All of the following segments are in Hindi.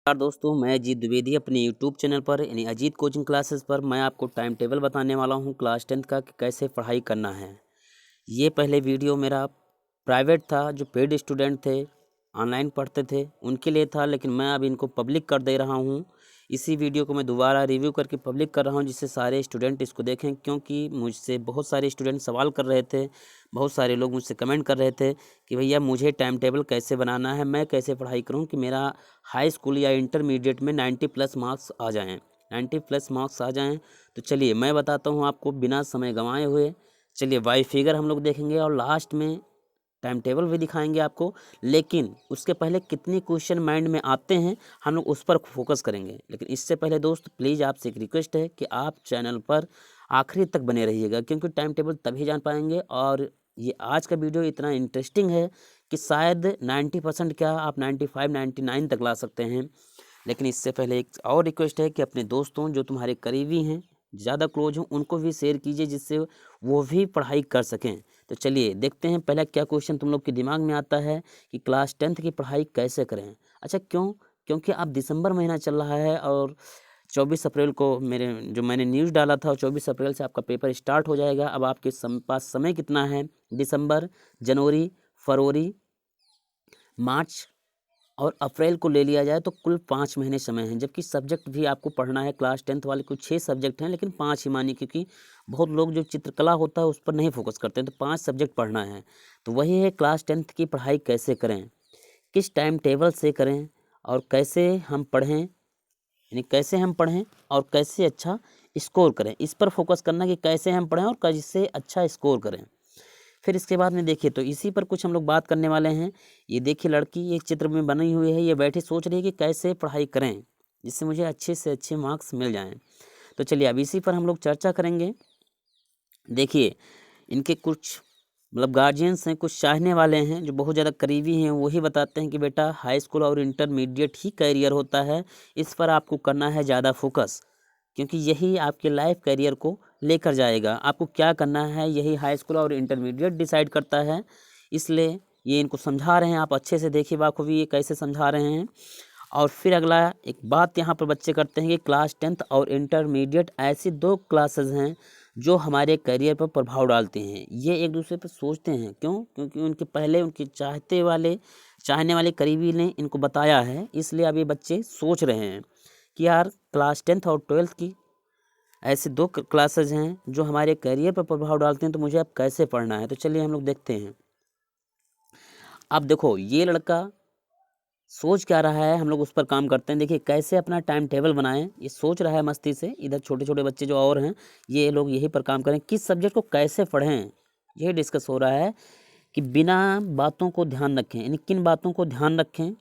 नमस्कार दोस्तों, मैं अजीत द्विवेदी अपने यूट्यूब चैनल पर यानी अजीत कोचिंग क्लासेस पर मैं आपको टाइम टेबल बताने वाला हूं क्लास 10th का कि कैसे पढ़ाई करना है। ये पहले वीडियो मेरा प्राइवेट था, जो पेड स्टूडेंट थे, ऑनलाइन पढ़ते थे, उनके लिए था, लेकिन मैं अब इनको पब्लिक कर दे रहा हूँ। इसी वीडियो को मैं दोबारा रिव्यू करके पब्लिक कर रहा हूँ, जिससे सारे स्टूडेंट इसको देखें, क्योंकि मुझसे बहुत सारे स्टूडेंट सवाल कर रहे थे, बहुत सारे लोग मुझसे कमेंट कर रहे थे कि भैया मुझे टाइम टेबल कैसे बनाना है, मैं कैसे पढ़ाई करूँ कि मेरा हाई स्कूल या इंटरमीडिएट में 90 प्लस मार्क्स आ जाएँ। 90 प्लस मार्क्स आ जाएँ, तो चलिए मैं बताता हूँ आपको बिना समय गँवाए हुए। चलिए वाई फिगर हम लोग देखेंगे और लास्ट में टाइम टेबल भी दिखाएंगे आपको, लेकिन उसके पहले कितने क्वेश्चन माइंड में आते हैं हम लोग उस पर फोकस करेंगे। लेकिन इससे पहले दोस्त प्लीज़ आपसे एक रिक्वेस्ट है कि आप चैनल पर आखिरी तक बने रहिएगा, क्योंकि टाइम टेबल तभी जान पाएंगे। और ये आज का वीडियो इतना इंटरेस्टिंग है कि शायद 90% क्या आप 95 99 तक ला सकते हैं। लेकिन इससे पहले एक और रिक्वेस्ट है कि अपने दोस्तों जो तुम्हारे करीबी हैं, ज़्यादा क्लोज हों, उनको भी शेयर कीजिए, जिससे वो भी पढ़ाई कर सकें। तो चलिए देखते हैं पहला क्या क्वेश्चन तुम लोग के दिमाग में आता है कि क्लास 10th की पढ़ाई कैसे करें। अच्छा क्यों? क्योंकि अब दिसंबर महीना चल रहा है और 24 अप्रैल को मैंने न्यूज़ डाला था, और 24 अप्रैल से आपका पेपर स्टार्ट हो जाएगा। अब आपके पास समय कितना है? दिसंबर, जनवरी, फरवरी, मार्च और अप्रैल को ले लिया जाए तो कुल 5 महीने समय है। जबकि सब्जेक्ट भी आपको पढ़ना है, क्लास 10th वाले को 6 सब्जेक्ट हैं, लेकिन 5 ही मानिए, क्योंकि बहुत लोग जो चित्रकला होता है उस पर नहीं फोकस करते हैं, तो 5 सब्जेक्ट पढ़ना है। तो वही है क्लास 10th की पढ़ाई कैसे करें, किस टाइम टेबल से करें और कैसे हम पढ़ें, यानी कैसे हम पढ़ें और कैसे अच्छा स्कोर करें। इस पर फोकस करना कि कैसे हम पढ़ें और कैसे अच्छा स्कोर करें। फिर इसके बाद में देखिए, तो इसी पर कुछ हम लोग बात करने वाले हैं। ये देखिए लड़की एक चित्र में बनी हुई है, ये बैठी सोच रही है कि कैसे पढ़ाई करें जिससे मुझे अच्छे से अच्छे मार्क्स मिल जाएं। तो चलिए अब इसी पर हम लोग चर्चा करेंगे। देखिए इनके कुछ मतलब गार्जियंस हैं, कुछ चाहने वाले हैं जो बहुत ज़्यादा करीबी हैं, वही बताते हैं कि बेटा हाई स्कूल और इंटरमीडिएट ही करियर होता है, इस पर आपको करना है ज़्यादा फोकस, क्योंकि यही आपके लाइफ करियर को लेकर जाएगा। आपको क्या करना है यही हाई स्कूल और इंटरमीडिएट डिसाइड करता है। इसलिए ये इनको समझा रहे हैं, आप अच्छे से देखिए बाखूबी ये कैसे समझा रहे हैं। और फिर अगला एक बात यहाँ पर बच्चे करते हैं कि क्लास 10th और इंटरमीडिएट ऐसी 2 क्लासेस हैं जो हमारे करियर पर प्रभाव डालते हैं। ये एक दूसरे पर सोचते हैं, क्यों? क्योंकि उनके पहले उनके चाहने वाले करीबी ने इनको बताया है, इसलिए अब ये बच्चे सोच रहे हैं कि यार क्लास 10th और 12th की ऐसे 2 क्लासेस हैं जो हमारे करियर पर प्रभाव डालते हैं, तो मुझे अब कैसे पढ़ना है। तो चलिए हम लोग देखते हैं। अब देखो ये लड़का सोच क्या रहा है, हम लोग उस पर काम करते हैं। देखिए कैसे अपना टाइम टेबल बनाएं, ये सोच रहा है मस्ती से। इधर छोटे छोटे बच्चे जो और हैं, ये लोग यही पर काम करें, किस सब्जेक्ट को कैसे पढ़ें, यही डिस्कस हो रहा है। कि बिना बातों को ध्यान रखें, यानी किन बातों को ध्यान रखें,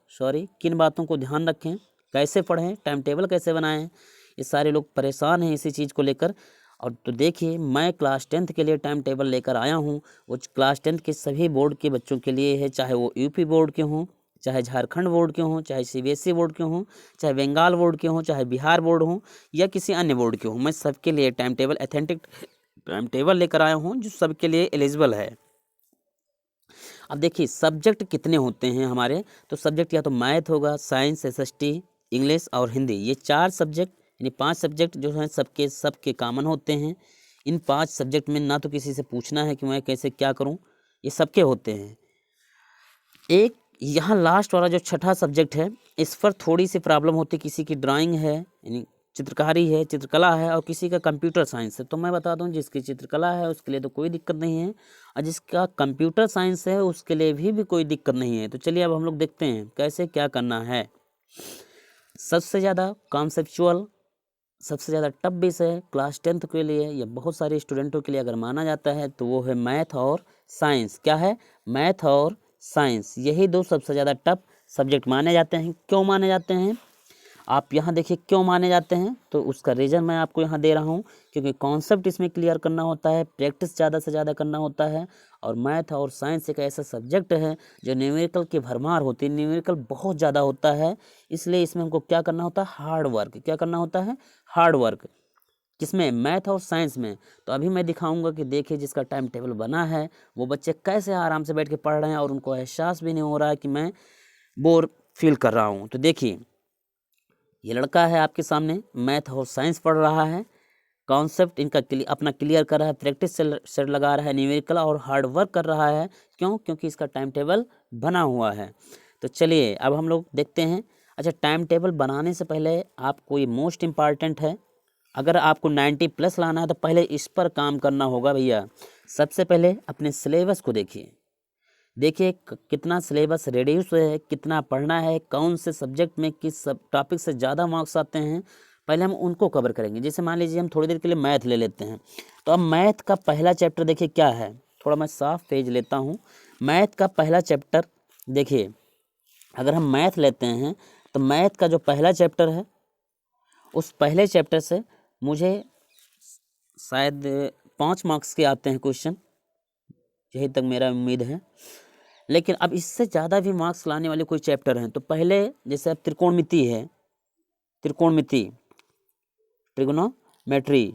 किन बातों को ध्यान रखें, कैसे पढ़ें, टाइम टेबल कैसे बनाएं। ये सारे लोग परेशान हैं इसी चीज़ को लेकर। और तो देखिए मैं क्लास 10th के लिए टाइम टेबल लेकर आया हूँ। वो क्लास 10th के सभी बोर्ड के बच्चों के लिए है, चाहे वो यूपी बोर्ड के हों, चाहे झारखंड बोर्ड के हों, चाहे सीबीएसई बोर्ड के हों, चाहे बंगाल बोर्ड के हों, चाहे बिहार बोर्ड हों या किसी अन्य बोर्ड के हों। मैं सबके लिए time table authentic time table लेकर आया हूँ जो सबके लिए एलिजिबल है। अब देखिए सब्जेक्ट कितने होते हैं हमारे, तो सब्जेक्ट या तो मैथ होगा, साइंस, एसएसटी, इंग्लिश और हिंदी। ये 4 सब्जेक्ट यानी 5 सब्जेक्ट जो हैं सबके सबके कॉमन होते हैं। इन 5 सब्जेक्ट में ना तो किसी से पूछना है कि मैं कैसे क्या करूं, ये सबके होते हैं। एक यहाँ लास्ट वाला जो छठा सब्जेक्ट है, इस पर थोड़ी सी प्रॉब्लम होती है। किसी की ड्राइंग है यानी चित्रकारी है, चित्रकला है, और किसी का कंप्यूटर साइंस है। तो मैं बता दूं जिसकी चित्रकला है उसके लिए तो कोई दिक्कत नहीं है, और जिसका कंप्यूटर साइंस है उसके लिए भी कोई दिक्कत नहीं है। तो चलिए अब हम लोग देखते हैं कैसे क्या करना है। सबसे ज़्यादा कॉन्सेप्चुअल, सबसे ज़्यादा टफ विषय क्लास 10th के लिए या बहुत सारे स्टूडेंटों के लिए अगर माना जाता है तो वो है मैथ और साइंस। क्या है? मैथ और साइंस, यही 2 सबसे ज़्यादा टफ सब्जेक्ट माने जाते हैं। क्यों माने जाते हैं आप यहाँ देखिए, क्यों माने जाते हैं तो उसका रीज़न मैं आपको यहाँ दे रहा हूँ। क्योंकि कॉन्सेप्ट इसमें क्लियर करना होता है, प्रैक्टिस ज़्यादा से ज़्यादा करना होता है। और मैथ और साइंस एक ऐसा सब्जेक्ट है जो न्यूमेरिकल की भरमार होती है, न्यूमेरिकल बहुत ज़्यादा होता है। इसलिए इसमें हमको क्या करना होता है? Hard work. क्या करना होता है? Hard work. किसमें? मैथ और साइंस में। तो अभी मैं दिखाऊंगा कि देखिए जिसका टाइम टेबल बना है वो बच्चे कैसे आराम से बैठ के पढ़ रहे हैं और उनको एहसास भी नहीं हो रहा है कि मैं बोर फील कर रहा हूँ। तो देखिए ये लड़का है आपके सामने, मैथ और साइंस पढ़ रहा है, कॉन्सेप्ट इनका अपना क्लियर कर रहा है, प्रैक्टिस सेट लगा रहा है, न्यूमेरिकल और हार्ड वर्क कर रहा है। क्यों? क्योंकि इसका टाइम टेबल बना हुआ है। तो चलिए अब हम लोग देखते हैं। अच्छा, टाइम टेबल बनाने से पहले आपको ये मोस्ट इम्पॉर्टेंट है, अगर आपको 90 प्लस लाना है तो पहले इस पर काम करना होगा भैया। सबसे पहले अपने सिलेबस को देखिए, कितना सिलेबस रेड्यूस है, कितना पढ़ना है, कौन से सब्जेक्ट में किस सब टॉपिक से ज़्यादा मार्क्स आते हैं, पहले हम उनको कवर करेंगे। जैसे मान लीजिए हम थोड़ी देर के लिए मैथ ले लेते हैं, तो अब मैथ का पहला चैप्टर देखिए क्या है। थोड़ा मैं साफ पेज लेता हूँ। मैथ का पहला चैप्टर देखिए, अगर हम मैथ लेते हैं तो मैथ का जो पहला चैप्टर है, उस पहले चैप्टर से मुझे शायद 5 मार्क्स के आते हैं क्वेश्चन, यही तक मेरा उम्मीद है। लेकिन अब इससे ज़्यादा भी मार्क्स लाने वाले कोई चैप्टर हैं, तो पहले जैसे अब त्रिकोणमिति है, त्रिकोणमिति, ट्रिग्नोमेट्री,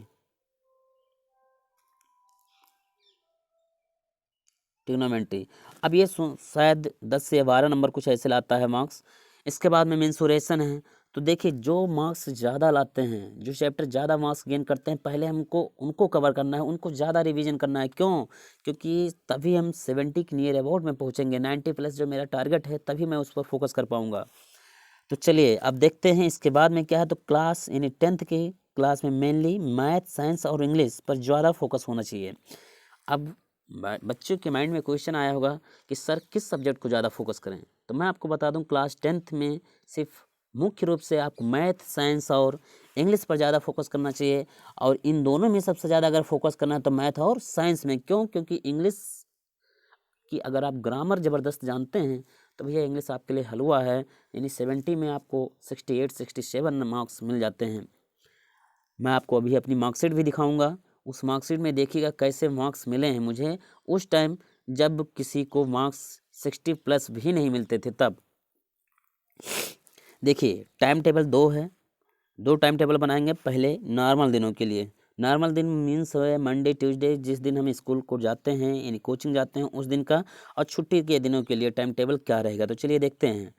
ट्रिग्नोमेट्री, अब ये शायद 10 से 12 नंबर कुछ ऐसे लाता है मार्क्स। इसके बाद में मेंसुरेशन है। तो देखिए, जो मार्क्स ज़्यादा लाते हैं, जो चैप्टर ज़्यादा मार्क्स गेन करते हैं, पहले हमको उनको कवर करना है, उनको ज़्यादा रिवीजन करना है। क्यों? क्योंकि तभी हम 70 के नियर अबाउट में पहुँचेंगे। 90 प्लस जो मेरा टारगेट है, तभी मैं उस पर फोकस कर पाऊँगा। तो चलिए अब देखते हैं इसके बाद में क्या है। तो क्लास यानी 10th की क्लास में मेनली मैथ, साइंस और इंग्लिश पर ज़्यादा फोकस होना चाहिए। अब बच्चों के माइंड में क्वेश्चन आया होगा कि सर किस सब्जेक्ट को ज़्यादा फोकस करें। तो मैं आपको बता दूं, क्लास 10th में सिर्फ मुख्य रूप से आपको मैथ, साइंस और इंग्लिश पर ज़्यादा फोकस करना चाहिए। और इन दोनों में सबसे ज़्यादा अगर फोकस करना है तो मैथ और साइंस में। क्यों? क्योंकि इंग्लिश कि अगर आप ग्रामर ज़बरदस्त जानते हैं तो भैया इंग्लिश आपके लिए हलवा है। यानी 70 में आपको 68, 67 मार्क्स मिल जाते हैं। मैं आपको अभी अपनी मार्कशीट भी दिखाऊंगा। उस मार्कशीट में देखिएगा कैसे मार्क्स मिले हैं मुझे उस टाइम जब किसी को मार्क्स 60 प्लस भी नहीं मिलते थे। तब देखिए, टाइम टेबल 2 है, 2 टाइम टेबल बनाएंगे। पहले नॉर्मल दिनों के लिए, नॉर्मल दिन मीन्स है मंडे ट्यूसडे, जिस दिन हम स्कूल को जाते हैं यानी कोचिंग जाते हैं उस दिन का। और छुट्टी के दिनों के लिए टाइम टेबल क्या रहेगा, तो चलिए देखते हैं।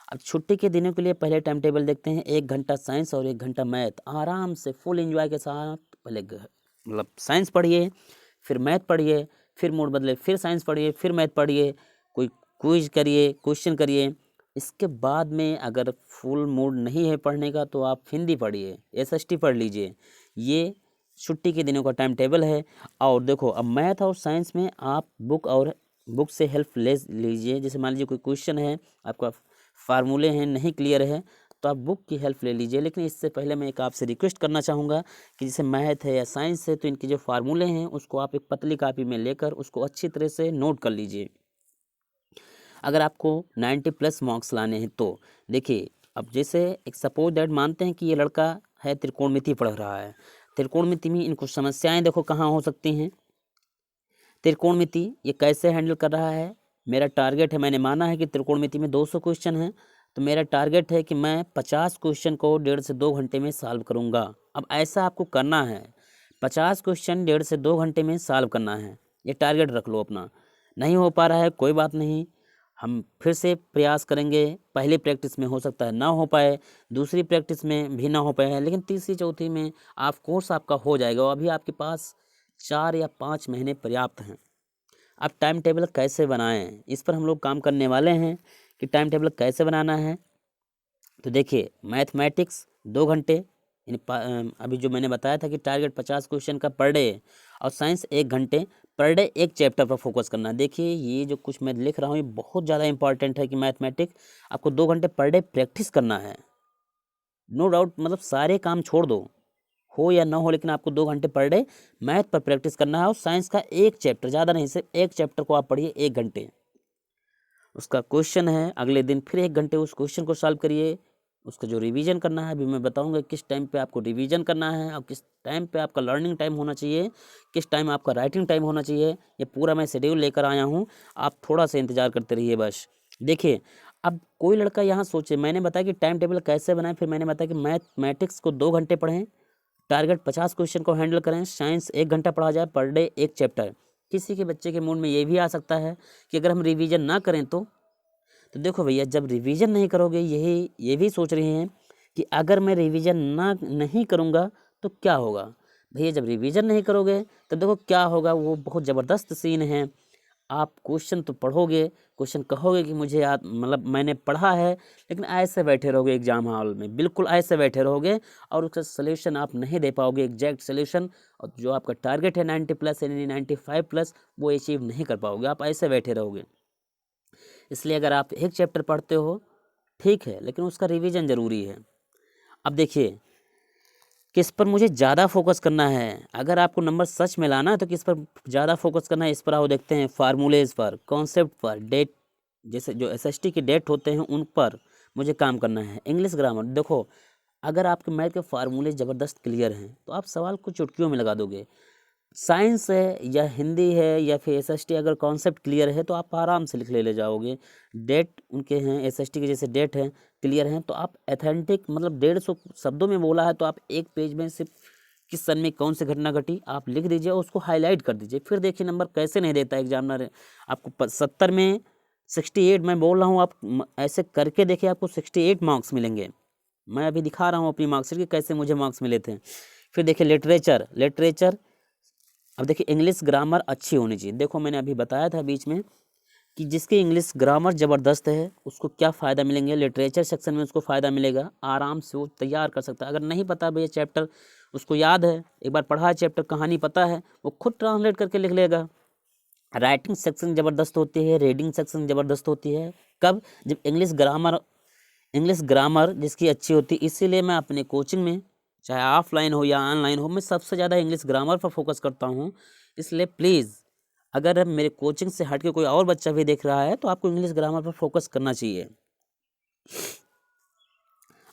अब छुट्टी के दिनों के लिए पहले टाइम टेबल देखते हैं। 1 घंटा साइंस और 1 घंटा मैथ, आराम से फुल एंजॉय के साथ पहले मतलब साइंस पढ़िए, फिर मैथ पढ़िए, फिर मूड बदले फिर साइंस पढ़िए, फिर मैथ पढ़िए, कोई क्विज करिए, क्वेश्चन करिए। इसके बाद में अगर फुल मूड नहीं है पढ़ने का तो आप हिंदी पढ़िए, एसएसटी पढ़ लीजिए। ये छुट्टी के दिनों का टाइम टेबल है। और देखो, अब मैथ और साइंस में आप बुक से हेल्प ले लीजिए। जैसे मान लीजिए कोई क्वेश्चन है, आपका फार्मूले हैं नहीं क्लियर है, तो आप बुक की हेल्प ले लीजिए। लेकिन इससे पहले मैं एक आपसे रिक्वेस्ट करना चाहूँगा कि जैसे मैथ है या साइंस है, तो इनके जो फार्मूले हैं उसको आप एक पतली कापी में लेकर उसको अच्छी तरह से नोट कर लीजिए, अगर आपको 90 प्लस मार्क्स लाने हैं तो। देखिए, अब जैसे एक सपोज दैट मानते हैं कि ये लड़का है त्रिकोणमिति पढ़ रहा है। त्रिकोणमिति में इनको समस्याएं देखो कहाँ हो सकती हैं। त्रिकोणमिति ये कैसे हैंडल कर रहा है। मेरा टारगेट है, मैंने माना है कि त्रिकोणमिति में 200 क्वेश्चन हैं, तो मेरा टारगेट है कि मैं 50 क्वेश्चन को 1.5 से 2 घंटे में सॉल्व करूँगा। अब ऐसा आपको करना है, 50 क्वेश्चन 1.5 से 2 घंटे में सॉल्व करना है। ये टारगेट रख लो अपना। नहीं हो पा रहा है कोई बात नहीं, हम फिर से प्रयास करेंगे। पहली प्रैक्टिस में हो सकता है ना हो पाए, दूसरी प्रैक्टिस में भी ना हो पाए, लेकिन तीसरी चौथी में आप कोर्स आपका हो जाएगा। और अभी आपके पास 4 या 5 महीने पर्याप्त हैं। अब टाइम टेबल कैसे बनाएं, इस पर हम लोग काम करने वाले हैं कि टाइम टेबल कैसे बनाना है। तो देखिए, मैथमेटिक्स 2 घंटे, यानी अभी जो मैंने बताया था कि टारगेट 50 क्वेश्चन का पर डे, और साइंस 1 घंटे पर डे एक चैप्टर पर फोकस करना। देखिए, ये जो कुछ मैं लिख रहा हूँ ये बहुत ज़्यादा इंपॉर्टेंट है कि मैथमेटिक्स आपको 2 घंटे पर डे प्रैक्टिस करना है। नो डाउट, मतलब सारे काम छोड़ दो, हो या ना हो, लेकिन आपको 2 घंटे पर डे मैथ पर प्रैक्टिस करना है। और साइंस का एक चैप्टर, ज़्यादा नहीं, सिर्फ एक चैप्टर को आप पढ़िए 1 घंटे। उसका क्वेश्चन है, अगले दिन फिर 1 घंटे उस क्वेश्चन को सॉल्व करिए। उसका जो रिवीजन करना है, अभी मैं बताऊंगा किस टाइम पे आपको रिवीजन करना है और किस टाइम पे आपका लर्निंग टाइम होना चाहिए, किस टाइम आपका राइटिंग टाइम होना चाहिए। ये पूरा मैं शेड्यूल लेकर आया हूँ, आप थोड़ा सा इंतज़ार करते रहिए बस। देखिए, अब कोई लड़का यहाँ सोचे, मैंने बताया कि टाइम टेबल कैसे बनाएं, फिर मैंने बताया कि मैथमेटिक्स को 2 घंटे पढ़ें, टारगेट 50 क्वेश्चन को हैंडल करें, साइंस 1 घंटा पढ़ा जाए पर डे एक चैप्टर। किसी के बच्चे के मूड में ये भी आ सकता है कि अगर हम रिवीजन ना करें तो देखो भैया, जब रिवीजन नहीं करोगे, ये भी सोच रहे हैं कि अगर मैं रिवीजन नहीं करूँगा तो क्या होगा। भैया जब रिवीजन नहीं करोगे तो देखो क्या होगा, वो बहुत ज़बरदस्त सीन है। आप क्वेश्चन तो पढ़ोगे, क्वेश्चन कहोगे कि मुझे याद, मतलब मैंने पढ़ा है, लेकिन ऐसे बैठे रहोगे एग्जाम हॉल में, बिल्कुल ऐसे बैठे रहोगे और उसका सलूशन आप नहीं दे पाओगे, एग्जैक्ट सलूशन। और जो आपका टारगेट है 90+ यानी 95+, वो अचीव नहीं कर पाओगे, आप ऐसे बैठे रहोगे। इसलिए अगर आप एक चैप्टर पढ़ते हो ठीक है, लेकिन उसका रिवीजन ज़रूरी है। अब देखिए किस पर मुझे ज़्यादा फोकस करना है। अगर आपको नंबर सच में लाना है तो किस पर ज़्यादा फोकस करना है, इस पर आओ देखते हैं। फार्मूलेज पर, कॉन्सेप्ट पर, डेट, जैसे जो एसएसटी के डेट होते हैं उन पर मुझे काम करना है। इंग्लिश ग्रामर, देखो अगर आपके मैथ के फार्मूले ज़बरदस्त क्लियर हैं तो आप सवाल को चुटकियों में लगा दोगे। साइंस है या हिंदी है या फिर एसएसटी, अगर कॉन्सेप्ट क्लियर है तो आप आराम से ले जाओगे। डेट उनके हैं, एसएसटी के जैसे डेट हैं, क्लियर हैं, तो आप एथेंटिक, मतलब 150 शब्दों में बोला है तो आप एक पेज में सिर्फ किस सन में कौन सी घटना घटी आप लिख दीजिए और उसको हाईलाइट कर दीजिए। फिर देखिए नंबर कैसे नहीं देता एग्जामिनर आपको। 70 में 68 मैं बोल रहा हूँ, आप ऐसे करके देखिए आपको 68 मार्क्स मिलेंगे। मैं अभी दिखा रहा हूँ अपनी मार्क्सशीट कि कैसे मुझे मार्क्स मिले थे। फिर देखिए लिटरेचर, अब देखिए इंग्लिश ग्रामर अच्छी होनी चाहिए। देखो मैंने अभी बताया था बीच में कि जिसकी इंग्लिश ग्रामर ज़बरदस्त है उसको क्या फ़ायदा मिलेंगे, लिटरेचर सेक्शन में उसको फ़ायदा मिलेगा, आराम से वो तैयार कर सकता है। अगर नहीं पता भैया चैप्टर, उसको याद है, एक बार पढ़ा है चैप्टर, कहानी पता है, वो खुद ट्रांसलेट करके लिख लेगा। राइटिंग सेक्शन ज़बरदस्त होती है, रीडिंग सेक्शन ज़बरदस्त होती है। कब? जब इंग्लिश ग्रामर जिसकी अच्छी होती है। इसीलिए मैं अपने कोचिंग में, चाहे ऑफलाइन हो या ऑनलाइन हो, मैं सबसे ज़्यादा इंग्लिश ग्रामर पर फोकस करता हूँ। इसलिए प्लीज़ अगर मेरे कोचिंग से हट के कोई और बच्चा भी देख रहा है तो आपको इंग्लिश ग्रामर पर फोकस करना चाहिए।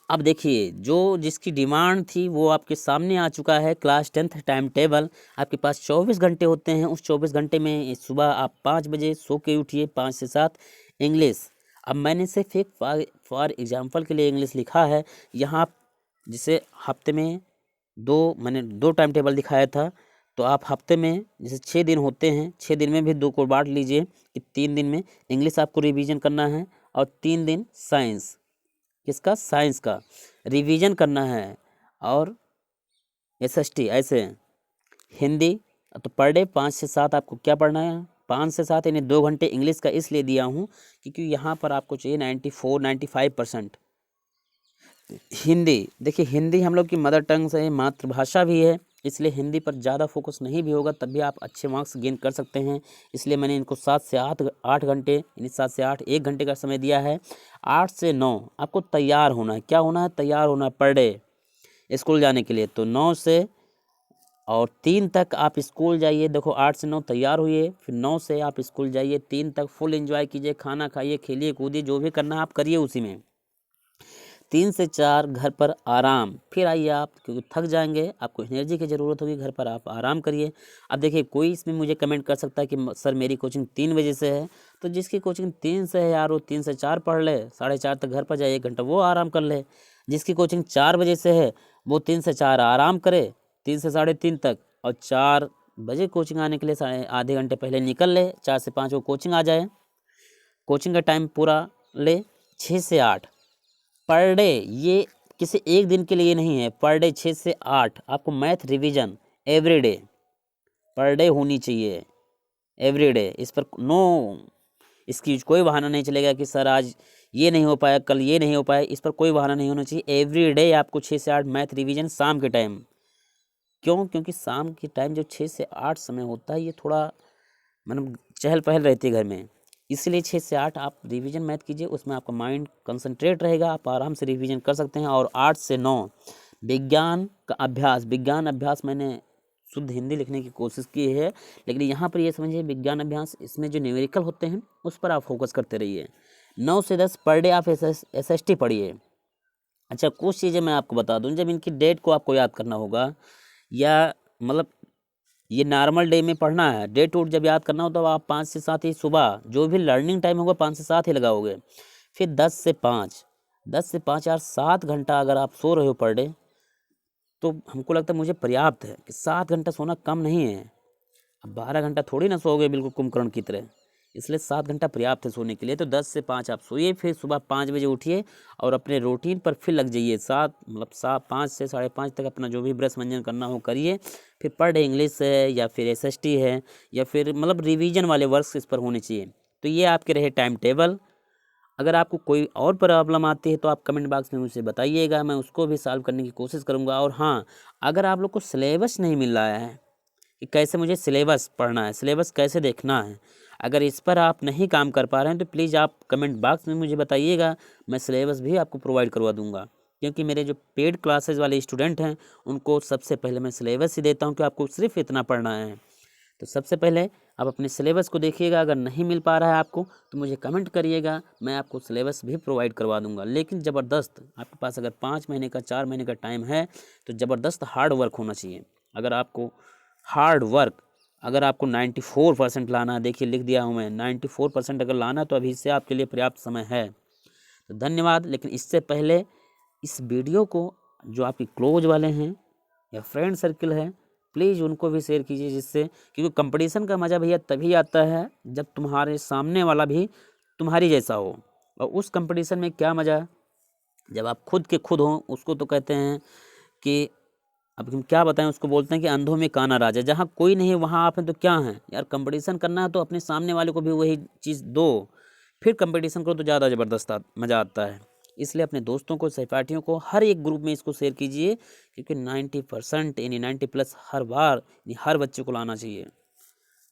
अब देखिए जो जिसकी डिमांड थी वो आपके सामने आ चुका है। क्लास 10th टाइम टेबल आपके पास 24 घंटे होते हैं। उस 24 घंटे में सुबह आप 5 बजे सो के उठिए, 5 से 7 इंग्लिश। अब मैंने सिर्फ एक फॉर एग्जाम्पल के लिए इंग्लिश लिखा है यहाँ, जिसे हफ्ते में मैंने 2 टाइम टेबल दिखाया था। तो आप हफ्ते में जैसे 6 दिन होते हैं, 6 दिन में भी 2 को बांट लीजिए कि 3 दिन में इंग्लिश आपको रिवीजन करना है और 3 दिन साइंस, किसका? साइंस का रिवीजन करना है। और एसएसटी ऐसे हिंदी, तो पर डे 5 से 7 आपको क्या पढ़ना है? 5 से 7 यानी 2 घंटे इंग्लिश का इसलिए दिया हूँ क्योंकि यहाँ पर आपको चाहिए 94-95%। हिंदी, देखिए हिंदी हम लोग की मदर टंग से मातृभाषा भी है, इसलिए हिंदी पर ज़्यादा फोकस नहीं भी होगा तब भी आप अच्छे मार्क्स गेन कर सकते हैं। इसलिए मैंने इनको 7 से 8 घंटे, यानी 7 से 8 1 घंटे का समय दिया है। 8 से 9 आपको तैयार होना है। क्या होना है? तैयार होना है पर डे स्कूल जाने के लिए। तो 9 से और 3 तक आप स्कूल जाइए। देखो 8 से 9 तैयार हुए, फिर 9 से आप स्कूल जाइए, 3 तक फुल एंजॉय कीजिए, खाना खाइए, खेलिए कूदिए, जो भी करना है आप करिए उसी में। 3 से 4 घर पर आराम, फिर आइए आप, क्योंकि थक जाएंगे, आपको एनर्जी की ज़रूरत होगी, घर पर आप आराम करिए। अब देखिए कोई इसमें मुझे कमेंट कर सकता है कि सर मेरी कोचिंग 3 बजे से है, तो जिसकी कोचिंग 3 से है यार वो 3 से 4 पढ़ ले, 4:30 तक घर पर जाए, 1 घंटा वो आराम कर ले। जिसकी कोचिंग 4 बजे से है वो 3 से 4 आराम करे, 3 से 3:30 तक, और 4 बजे कोचिंग आने के लिए आधे घंटे पहले निकल ले, 4 से 5 वो कोचिंग आ जाए, कोचिंग का टाइम पूरा ले। 6 से 8 पर डे, ये किसी एक दिन के लिए नहीं है, पर डे 6 से 8 आपको math revision every day, per day होनी चाहिए, एवरी डे। इस पर नो इसकी कोई बहाना नहीं चलेगा कि सर आज ये नहीं हो पाया, कल ये नहीं हो पाया, इस पर कोई बहाना नहीं होना चाहिए। एवरी डे आपको 6 से 8 मैथ रिवीजन शाम के टाइम। क्यों? क्योंकि शाम के टाइम जो 6 से 8 समय होता है ये थोड़ा मतलब चहल पहल रहती है घर में, इसलिए 6 से 8 आप रिवीजन मैथ कीजिए, उसमें आपका माइंड कंसंट्रेट रहेगा, आप आराम से रिवीजन कर सकते हैं। और 8 से 9 विज्ञान का अभ्यास, विज्ञान अभ्यास मैंने शुद्ध हिंदी लिखने की कोशिश की है, लेकिन यहाँ पर ये समझिए विज्ञान अभ्यास, इसमें जो न्यूमेरिकल होते हैं उस पर आप फोकस करते रहिए। 9 से 10 पर डे आप एसएसटी पढ़िए। अच्छा कुछ चीज़ें मैं आपको बता दूं, जब इनकी डेट को आपको याद करना होगा, या मतलब ये नॉर्मल डे में पढ़ना है, डेट वोट जब याद करना हो तो आप 5 से 7 ही सुबह जो भी लर्निंग टाइम होगा 5 से 7 ही लगाओगे। फिर 10 से 5 यार 7 घंटा अगर आप सो रहे हो पर डे, तो हमको लगता है मुझे पर्याप्त है कि 7 घंटा सोना कम नहीं है। अब 12 घंटा थोड़ी ना सोओगे बिल्कुल कुंभकर्ण की तरह, इसलिए 7 घंटा पर्याप्त है सोने के लिए। तो 10 से 5 आप सोइए, फिर सुबह 5 बजे उठिए और अपने रूटीन पर फिर लग जाइए। 5 से 5:30 तक अपना जो भी ब्रश मंजन करना हो करिए। फिर पर डे इंग्लिश है या फिर SST है या फिर रिवीजन वाले वर्क्स इस पर होने चाहिए। तो ये आपके रहे टाइम टेबल। अगर आपको कोई और प्रॉब्लम आती है तो आप कमेंट बॉक्स में मुझे बताइएगा, मैं उसको भी सॉल्व करने की कोशिश करूँगा। और हाँ, अगर आप लोग को सिलेबस नहीं मिल रहा है कि कैसे मुझे सिलेबस पढ़ना है, सिलेबस कैसे देखना है, अगर इस पर आप नहीं काम कर पा रहे हैं तो प्लीज़ आप कमेंट बॉक्स में मुझे बताइएगा, मैं सिलेबस भी आपको प्रोवाइड करवा दूँगा। क्योंकि मेरे जो पेड क्लासेस वाले स्टूडेंट हैं उनको सबसे पहले मैं सिलेबस ही देता हूँ कि आपको सिर्फ इतना पढ़ना है। तो सबसे पहले आप अपने सिलेबस को देखिएगा, अगर नहीं मिल पा रहा है आपको तो मुझे कमेंट करिएगा, मैं आपको सिलेबस भी प्रोवाइड करवा दूंगा। लेकिन ज़बरदस्त आपके पास अगर 5 महीने का 4 महीने का टाइम है तो ज़बरदस्त हार्ड वर्क होना चाहिए। अगर आपको हार्ड वर्क अगर आपको 94% लाना है, देखिए लिख दिया हूँ मैं 94% अगर लाना तो अभी से आपके लिए पर्याप्त समय है। तो धन्यवाद। लेकिन इससे पहले इस वीडियो को जो आपके क्लोज वाले हैं या फ्रेंड सर्किल है प्लीज़ उनको भी शेयर कीजिए, जिससे क्योंकि कंपटीशन का मज़ा भैया तभी आता है जब तुम्हारे सामने वाला भी तुम्हारी जैसा हो। और उस कंपटीशन में क्या मज़ा, जब आप खुद के खुद हों। उसको तो कहते हैं कि अब हम क्या बताएं, उसको बोलते हैं कि अंधों में काना राजा। जहाँ कोई नहीं है वहाँ आप हैं तो क्या हैं यार। कंपटीशन करना है तो अपने सामने वाले को भी वही चीज़ दो, फिर कंपटीशन करो तो ज़्यादा ज़बरदस्त मज़ा आता है। इसलिए अपने दोस्तों को, सहपाठियों को हर एक ग्रुप में इसको शेयर कीजिए, क्योंकि 90% यानी 90+ हर बार यानी हर बच्चे को लाना चाहिए।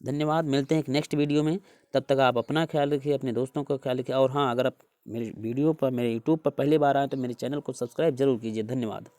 धन्यवाद। मिलते हैं एक नेक्स्ट वीडियो में। तब तक आप अपना ख्याल रखिए, अपने दोस्तों का ख्याल रखिए। और हाँ, अगर आप मेरे यूट्यूब पर पहली बार आए तो मेरे चैनल को सब्सक्राइब जरूर कीजिए। धन्यवाद।